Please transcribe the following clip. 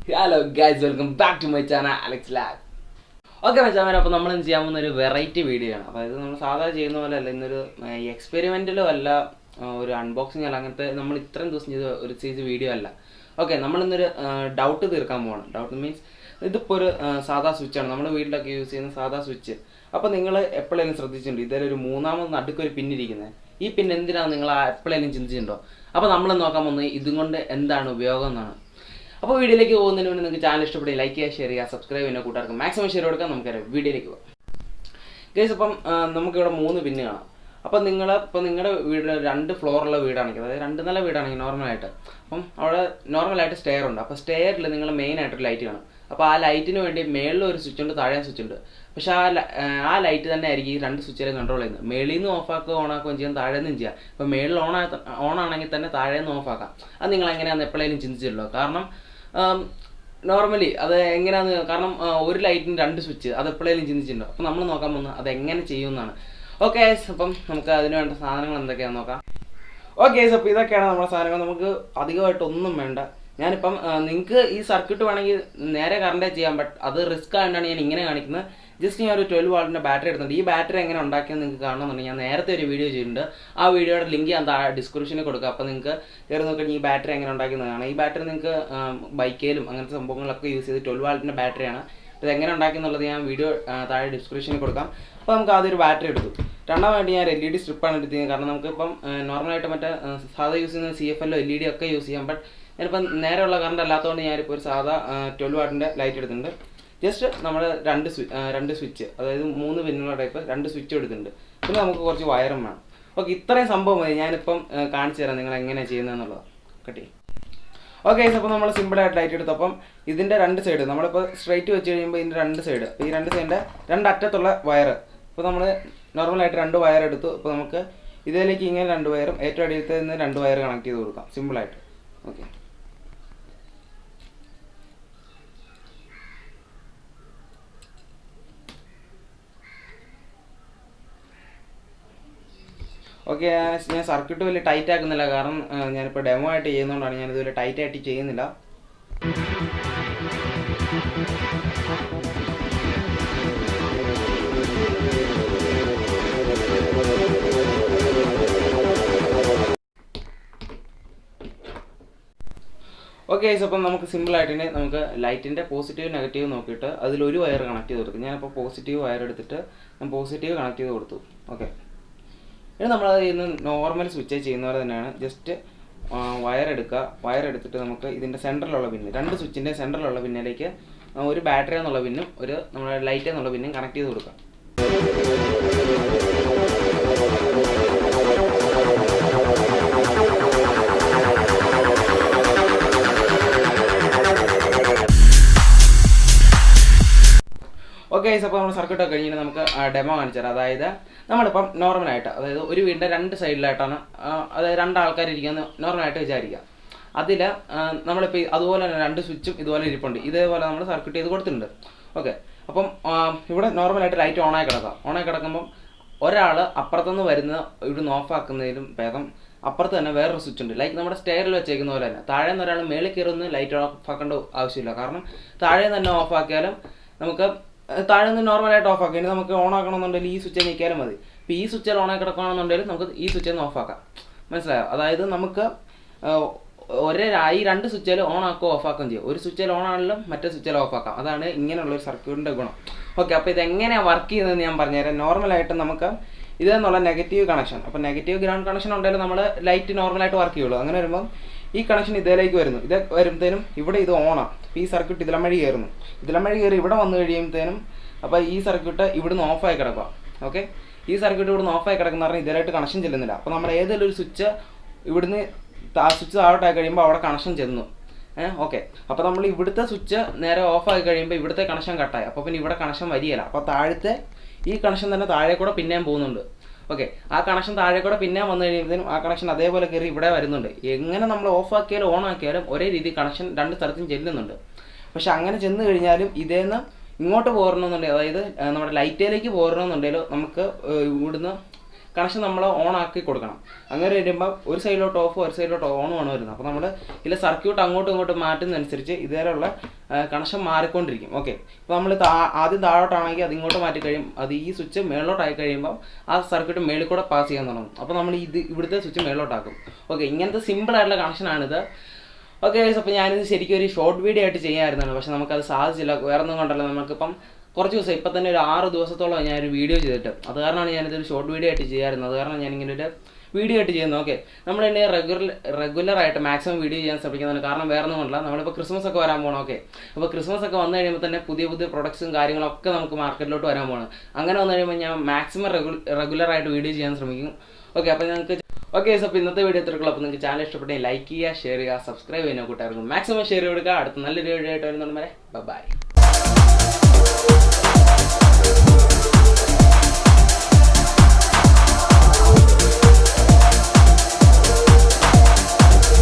Hello guys, welcome back to my channel AlexLab. Okay, my channel, അപ്പോൾ നമ്മൾ ചെയ്യാൻ പോകുന്ന ഒരു വെറൈറ്റി വീഡിയോ ആണ്. അതായത് നമ്മൾ സാധാരണ ചെയ്യുന്ന പോലെ അല്ല, ഇന്നൊരു എക്സ്പെരിമെന്റിലോ അല്ല, ഒരു അൺബോക്സിംഗ് അല്ല, അങ്ങനത്തെ നമ്മൾ ഇത്രയും ദിവസം ചെയ്ത ഒരു സീരീസ് വീഡിയോ അല്ല. ഓക്കെ, നമ്മൾ ഇന്നൊരു ഡൗട്ട് തീർക്കാൻ പോകണം. ഡൗട്ട് മീൻസ് ഇതിപ്പോൾ ഒരു സാധാ സ്വിച്ചാണ്, നമ്മുടെ വീട്ടിലൊക്കെ യൂസ് ചെയ്യുന്ന സാധാ സ്വിച്ച്. അപ്പോൾ നിങ്ങൾ എപ്പോഴെങ്കിലും ശ്രദ്ധിച്ചിട്ടുണ്ടോ ഇതിലൊരു മൂന്നാമത് നടുക്കൊരു പിന്നിരിക്കുന്നത്? ഈ പിൻ എന്തിനാണ് നിങ്ങൾ എപ്പോഴെങ്കിലും ചിന്തിച്ചിട്ടുണ്ടോ? അപ്പോൾ നമ്മൾ നോക്കാൻ പോകുന്നത് ഇതും കൊണ്ട് എന്താണ് ഉപയോഗം എന്നാണ്. അപ്പോൾ വീഡിയോയിലേക്ക് പോകുന്നതിന് മുന്നേ നിങ്ങൾക്ക് ചാനൽ ഇഷ്ടപ്പെടുക ലൈക്ക് ചെയ്യുക, ഷെയർ ചെയ്യുക, സബ്സ്ക്രൈബ് ചെയ്യുന്ന കൂട്ടുകാർക്ക് മാക്സിമം ഷെയർ കൊടുക്കാം. നമുക്കറിയാം വീഡിയോയിലേക്ക് പോകാം. ഗൈസ്, അപ്പം നമുക്കിവിടെ 3 പിന്ന് കാണാം. അപ്പോൾ നിങ്ങളുടെ വീട് 2 ഫ്ലോറുള്ള വീടാണെങ്കിൽ, അതായത് 2 നില വീടാണെങ്കിൽ നോർമലായിട്ട്, അപ്പം അവിടെ നോർമലായിട്ട് സ്റ്റെയർ ഉണ്ട്. അപ്പോൾ സ്റ്റെയറിൽ നിങ്ങൾ മെയിനായിട്ടൊരു ലൈറ്റ് കാണും. അപ്പോൾ ആ ലൈറ്റിന് വേണ്ടി മേളിൽ ഒരു സ്വിച്ച് ഉണ്ട്, താഴെ സ്വിച്ച് ഉണ്ട്. പക്ഷേ ആ ലൈറ്റ് തന്നെ ആയിരിക്കും ഈ 2 സ്വിച്ചിലും കൺട്രോൾ ചെയ്യുന്നത്. മേളിൽ നിന്ന് ഓഫാക്കുകയോ ഓണാക്കുകയും ചെയ്യാം, താഴെ നിന്നും ചെയ്യാം. ഇപ്പോൾ മേളിൽ ഓണാണെങ്കിൽ തന്നെ താഴെ നിന്ന് ഓഫാക്കാം. അത് നിങ്ങൾ എങ്ങനെയാണെന്ന് എപ്പോഴേലും ചിന്തിച്ചിട്ടുള്ളൂ? കാരണം നോർമലി അത് എങ്ങനെയാണെന്ന്, കാരണം ഒരു ലൈറ്റിന് 2 സ്വിച്ച്, അത് എപ്പോഴേലും ചിന്തിച്ചിട്ടുണ്ടോ? അപ്പോൾ നമ്മൾ നോക്കാൻ പോകുന്നത് അത് എങ്ങനെ ചെയ്യുമെന്നാണ്. ഓക്കെ, അപ്പം നമുക്ക് അതിന് വേണ്ട സാധനങ്ങൾ എന്തൊക്കെയാണെന്ന് നോക്കാം. ഓക്കെ, അപ്പോൾ ഇതൊക്കെയാണ് നമ്മുടെ സാധനങ്ങൾ. നമുക്ക് അധികമായിട്ടൊന്നും വേണ്ട. ഞാനിപ്പം നിങ്ങൾക്ക് ഈ സർക്യൂട്ട് വേണമെങ്കിൽ നേരെ കറണ്ടേ ചെയ്യാം, ബട്ട് അത് റിസ്ക് ആയതുകൊണ്ടാണ് ഞാൻ ഇങ്ങനെ കാണിക്കുന്നത്. ജസ്റ്റ് ഞാൻ ഒരു 12 വാട്ടിൻ്റെ ബാറ്ററി എടുത്തിട്ടുണ്ട്. ഈ ബാറ്ററി എങ്ങനെ ഉണ്ടാക്കിയെന്ന് നിങ്ങൾക്ക് കാണണമെന്നുണ്ടെങ്കിൽ ഞാൻ നേരത്തെ ഒരു വീഡിയോ ചെയ്തിട്ടുണ്ട്. ആ വീഡിയോയുടെ ലിങ്ക് ഞാൻ ഡിസ്ക്രിപ്ഷനിൽ കൊടുക്കുക. അപ്പോൾ നിങ്ങൾക്ക് കയറി നോക്കി ഈ ബാറ്ററി എങ്ങനെ ഉണ്ടാക്കുന്നത് കാണാം. ഈ ബാറ്ററി നിങ്ങൾക്ക് ബൈക്കേലും അങ്ങനത്തെ സംഭവങ്ങളൊക്കെ യൂസ് ചെയ്ത് 12 വാട്ടിൻ്റെ ബാറ്ററിയാണ്. ഇത് എങ്ങനെ ഉണ്ടാക്കിയെന്നുള്ളത് ഞാൻ വീഡിയോ താഴെ ഡിസ്ക്രിപ്ഷനിൽ കൊടുക്കാം. അപ്പോൾ നമുക്ക് ആദ്യം ഒരു ബാറ്ററി എടുത്തു. രണ്ടാമതായിട്ട് ഞാൻ LED സ്ട്രിപ്പാണ് എടുത്തത്. കാരണം നമുക്കിപ്പം നോർമലായിട്ട് മറ്റേ സാധാ യൂസ് ചെയ്യുന്ന CFL LED ഒക്കെ യൂസ് ചെയ്യാം. ബട്ട് ഞാനിപ്പം നേരെയുള്ള കറണ്ട് അല്ലാത്തതുകൊണ്ട് ഞാനിപ്പോൾ ഒരു സാധാ 12 വാട്ടിൻ്റെ ലൈറ്റ് എടുത്തിട്ടുണ്ട്. ജസ്റ്റ് നമ്മൾ 2 സ്വിച്ച്, അതായത് 3 പിന്നുള്ള ടൈപ്പ് 2 സ്വിച്ച് എടുത്തിട്ടുണ്ട്. പിന്നെ നമുക്ക് കുറച്ച് വയറും വേണം. ഓക്കെ, ഇത്രയും സംഭവം മതി. ഞാനിപ്പം കാണിച്ചു തരാം നിങ്ങൾ എങ്ങനെയാണ് ചെയ്യുന്നതെന്നുള്ളത്. കട്ടി. ഓക്കെ, അപ്പോൾ നമ്മൾ സിമ്പിളായിട്ട് ലൈറ്റ് എടുത്തു. അപ്പം ഇതിൻ്റെ 2 സൈഡ് നമ്മളിപ്പോൾ സ്ട്രൈറ്റ് വെച്ച് കഴിയുമ്പോൾ ഇതിൻ്റെ 2 സൈഡ്, ഈ 2 സൈഡിൻ്റെ 2 അറ്റത്തുള്ള വയർ, ഇപ്പോൾ നമ്മൾ നോർമലായിട്ട് 2 വയർ എടുത്തു. അപ്പോൾ നമുക്ക് ഇതിലേക്ക് ഇങ്ങനെ 2 വയറും ഏറ്റവും അടിയിലത്തെ നിന്ന് 2 വയർ കണക്ട് ചെയ്ത് കൊടുക്കാം സിമ്പിളായിട്ട്. ഓക്കെ, ഓക്കെ, ഞാൻ സർക്യൂട്ട് വലിയ ടൈറ്റ് ആക്കുന്നില്ല. കാരണം ഞാനിപ്പോൾ ഡെമോ ആയിട്ട് ചെയ്യുന്നതുകൊണ്ടാണ് ഞാനിത് വലിയ ടൈറ്റ് ആയിട്ട് ചെയ്യുന്നില്ല. ഓക്കെ, അപ്പം നമുക്ക് സിമ്പിളായിട്ട് തന്നെ നമുക്ക് ലൈറ്റിൻ്റെ പോസിറ്റീവ് നെഗറ്റീവ് നോക്കിയിട്ട് അതിലൊരു വയർ കണക്ട് ചെയ്ത് കൊടുക്കും. ഞാനിപ്പോൾ പോസിറ്റീവ് വയർ എടുത്തിട്ട് ഞാൻ പോസിറ്റീവ് കണക്ട് ചെയ്ത് കൊടുത്തു. ഓക്കെ, ഇനി നമ്മളത് ഇന്ന് നോർമൽ സ്വിച്ച് ചെയ്യുന്ന പോലെ തന്നെയാണ്. ജസ്റ്റ് വയർ എടുക്കുക. വയർ എടുത്തിട്ട് നമുക്ക് ഇതിൻ്റെ സെൻറ്ററിലുള്ള പിന്ന്, 2 സ്വിച്ചിൻ്റെ സെൻറ്ററിലുള്ള പിന്നിലേക്ക് ഒരു ബാറ്ററി എന്നുള്ള പിന്നും ഒരു നമ്മുടെ ലൈറ്റ് എന്നുള്ള പിന്നും കണക്ട് ചെയ്ത് കൊടുക്കുക. ഓക്കെ, അപ്പോൾ നമ്മൾ സർക്യൂട്ടൊക്കെ കഴിഞ്ഞിട്ട് നമുക്ക് ഡെമോ കാണിച്ചു തരാം. അതായത് നമ്മളിപ്പം നോർമലായിട്ട്, അതായത് ഒരു വീടിൻ്റെ 2 സൈഡിലായിട്ടാണ്, അതായത് 2 ആൾക്കാർ ഇരിക്കുന്നത് നോർമലായിട്ട് വിചാരിക്കുക. അതിൽ നമ്മളിപ്പോൾ അതുപോലെ തന്നെ 2 സ്വിച്ചും ഇതുപോലെ ഇരിപ്പുണ്ട്. ഇതേപോലെ നമ്മൾ സർക്യൂട്ട് ചെയ്ത് കൊടുത്തിട്ടുണ്ട്. ഓക്കെ, അപ്പം ഇവിടെ നോർമലായിട്ട് ലൈറ്റ് ഓണായി കിടക്കുമ്പം ഒരാൾ അപ്പുറത്തുനിന്ന് വരുന്ന ഇവിടുന്ന് ഓഫാക്കുന്നതിലും ഭേദം അപ്പുറത്ത് തന്നെ വേറൊരു സ്വിച്ച് ഉണ്ട്. ലൈക്ക് നമ്മുടെ സ്റ്റെയറിൽ വെച്ചേക്കുന്ന പോലെ തന്നെ താഴെ നിന്ന് ഒരാൾ മേളിൽ കയറുന്ന ലൈറ്റ് ഓഫ് ആക്കേണ്ട ആവശ്യമില്ല. കാരണം താഴെ തന്നെ ഓഫ് ആക്കിയാലും നമുക്ക് താഴെ നിന്ന് നോർമലായിട്ട് ഓഫ് ആക്കി. ഇനി നമുക്ക് ഓൺ ആക്കണമെന്നുണ്ടെങ്കിൽ ഈ സ്വിച്ച് ഞെക്കിയാലും മതി. ഇപ്പോൾ ഈ സ്വിച്ചിൽ ഓൺ ആക്കി കിടക്കുകയാണെന്നുണ്ടെങ്കിൽ നമുക്ക് ഈ സ്വിച്ചിൽ നിന്ന് ഓഫ് ആക്കാം. മനസ്സിലായോ? അതായത് നമുക്ക് ഈ 2 സ്വിച്ചിൽ ഓൺ ആക്കുകയോ ഓഫ് ആക്കുകയും ചെയ്യും. ഒരു സ്വിച്ചിൽ ഓൺ ആണെങ്കിലും മറ്റേ സ്വിച്ചിൽ ഓഫ് ആക്കാം. അതാണ് ഇങ്ങനെയുള്ളൊരു സർക്യൂട്ടിൻ്റെ ഗുണം. ഓക്കെ, അപ്പോൾ ഇതെങ്ങനെയാണ് വർക്ക് ചെയ്യുന്നതെന്ന് ഞാൻ പറഞ്ഞുതരാം. നോർമലായിട്ട് നമുക്ക് ഇതെന്നുള്ള നെഗറ്റീവ് കണക്ഷൻ, അപ്പോൾ നെഗറ്റീവ് ഗ്രൗണ്ട് കണക്ഷൻ ഉണ്ടെങ്കിൽ നമ്മൾ ലൈറ്റ് നോർമലായിട്ട് വർക്ക് ചെയ്യുള്ളൂ. അങ്ങനെ വരുമ്പം ഈ കണക്ഷൻ ഇതിലേക്ക് വരുന്നു. ഇത് വരുമ്പോഴത്തേനും ഇവിടെ ഇത് ഓണാണ്. അപ്പോൾ ഈ സർക്യൂട്ട് ഇതിലം വഴി കയറുന്നു. ഇവിടെ വന്നു കഴിയുമ്പോഴത്തേനും അപ്പോൾ ഈ സർക്യൂട്ട് ഇവിടുന്ന് ഓഫായി കിടക്കുക. ഓക്കെ, ഈ സർക്യൂട്ട് ഇവിടുന്ന് ഓഫായി കിടക്കുന്ന പറഞ്ഞാൽ ഇതിലായിട്ട് കണക്ഷൻ ചെല്ലുന്നില്ല. അപ്പോൾ നമ്മൾ ഏതെങ്കിലും ഒരു സ്വിച്ച് ഇവിടുന്ന് സ്വിച്ച് താഴോട്ടായി കഴിയുമ്പോൾ അവിടെ കണക്ഷൻ ചെന്നു. ഓക്കെ, അപ്പോൾ നമ്മൾ ഇവിടുത്തെ സ്വിച്ച് നേരെ ഓഫായി കഴിയുമ്പോൾ ഇവിടുത്തെ കണക്ഷൻ കട്ടായി. അപ്പോൾ പിന്നെ ഇവിടെ കണക്ഷൻ വരികയില്ല. അപ്പോൾ താഴത്തെ ഈ കണക്ഷൻ തന്നെ താഴെ കൂടെ പിന്നെയും പോകുന്നുണ്ട്. ഓക്കെ, ആ കണക്ഷൻ താഴെ കൂടെ പിന്നെ വന്നു കഴിയുമ്പോഴത്തേനും ആ കണക്ഷൻ അതേപോലെ കയറി ഇവിടെ വരുന്നുണ്ട്. എങ്ങനെ നമ്മൾ ഓഫ് ആക്കിയാലും ഓൺ ആക്കിയാലും ഒരേ രീതി കണക്ഷൻ 2 സ്ഥലത്തും ചെല്ലുന്നുണ്ട്. പക്ഷെ അങ്ങനെ ചെന്ന് കഴിഞ്ഞാലും ഇതേന്ന് ഇങ്ങോട്ട് പോരണമെന്നുണ്ടെങ്കിൽ, അതായത് നമ്മുടെ ലൈറ്റിലേക്ക് പോരണമെന്നുണ്ടെങ്കിൽ നമുക്ക് ഇവിടുന്ന് കണക്ഷൻ നമ്മൾ ഓൺ ആക്കി കൊടുക്കണം. അങ്ങനെ വരുമ്പോൾ ഒരു സൈഡിലോട്ട് ഓഫ് ഒരു സൈഡിലോട്ട് ഓണുമാണ് വരുന്നത്. അപ്പോൾ നമ്മൾ ഇതിൽ സർക്യൂട്ട് അങ്ങോട്ടും ഇങ്ങോട്ടും മാറ്റുന്നതനുസരിച്ച് ഇതേലുള്ള കണക്ഷൻ മാറിക്കൊണ്ടിരിക്കും. ഓക്കെ, ഇപ്പോൾ നമ്മൾ ആദ്യം താഴോട്ടാണെങ്കിൽ അത് ഇങ്ങോട്ട് മാറ്റി കഴിയും, അത് ഈ സ്വിച്ച് മേളിലോട്ടായി കഴിയുമ്പോൾ ആ സർക്യൂട്ട് മേളിൽ കൂടെ പാസ് ചെയ്യാൻ തുടങ്ങും. അപ്പോൾ നമ്മൾ ഇവിടുത്തെ സ്വിച്ച് മേളിലോട്ടാക്കും. ഓക്കെ, ഇങ്ങനത്തെ സിമ്പിളായിട്ടുള്ള കണക്ഷനാണിത്. ഓക്കെ, അപ്പോൾ ഞാനിത് ശരിക്കും ഒരു ഷോർട്ട് വീഡിയോ ആയിട്ട് ചെയ്യാമായിരുന്നതാണ്, പക്ഷേ നമുക്കത് സാധിച്ചില്ല. വേറെ ഒന്നും കൊണ്ടല്ലോ, നമുക്കിപ്പം കുറച്ച് ദിവസം ഇപ്പം തന്നെ ഒരു 6 ദിവസത്തോളം ഞാനൊരു വീഡിയോ ചെയ്തിട്ട്, അത് കാരണമാണ് ഞാനിതൊരു ഷോർട്ട് വീഡിയോ ആയിട്ട് ചെയ്യാമായിരുന്നത്. അത് കാരണം ഞാനിങ്ങനെ ഒരു വീഡിയോ ആയിട്ട് ചെയ്യുന്നത്. ഓക്കെ, നമ്മൾ തന്നെ റെഗുലറായിട്ട് മാക്സിമം വീഡിയോ ചെയ്യാൻ ശ്രമിക്കുന്നുണ്ട്. കാരണം വേറെ ഒന്നും കൊണ്ടല്ല, നമ്മളിപ്പോൾ ക്രിസ്മസ് ഒക്കെ വരാൻ പോകണം. ഓക്കെ, അപ്പോൾ ക്രിസ്മസ് ഒക്കെ വന്നു കഴിയുമ്പോൾ തന്നെ പുതിയ പുതിയ പ്രൊഡക്ട്സും കാര്യങ്ങളൊക്കെ നമുക്ക് മാർക്കറ്റിലോട്ട് വരാൻ പോകണം. അങ്ങനെ വന്നു കഴിയുമ്പോൾ ഞാൻ മാക്സിമം റെഗുലറായിട്ട് വീഡിയോ ചെയ്യാൻ ശ്രമിക്കും. ഓക്കെ, അപ്പോൾ ഞങ്ങൾക്ക് അപ്പോൾ ഇന്നത്തെ വീഡിയോ എത്രക്കുള്ളൂ. അപ്പോൾ നിങ്ങൾക്ക് ചാനൽ ഇഷ്ടപ്പെട്ടെങ്കിൽ ലൈക്ക് ചെയ്യുക, ഷെയർ ചെയ്യുക, സബ്സ്ക്രൈബ് ചെയ്യുന്ന കൂട്ടുകാർക്ക് മാക്സിമം ഷെയർ കൊടുക്കുക. അടുത്ത നല്ലൊരു വീഡിയോ ആയിട്ട് വരുന്നുണ്ട്. ബൈ.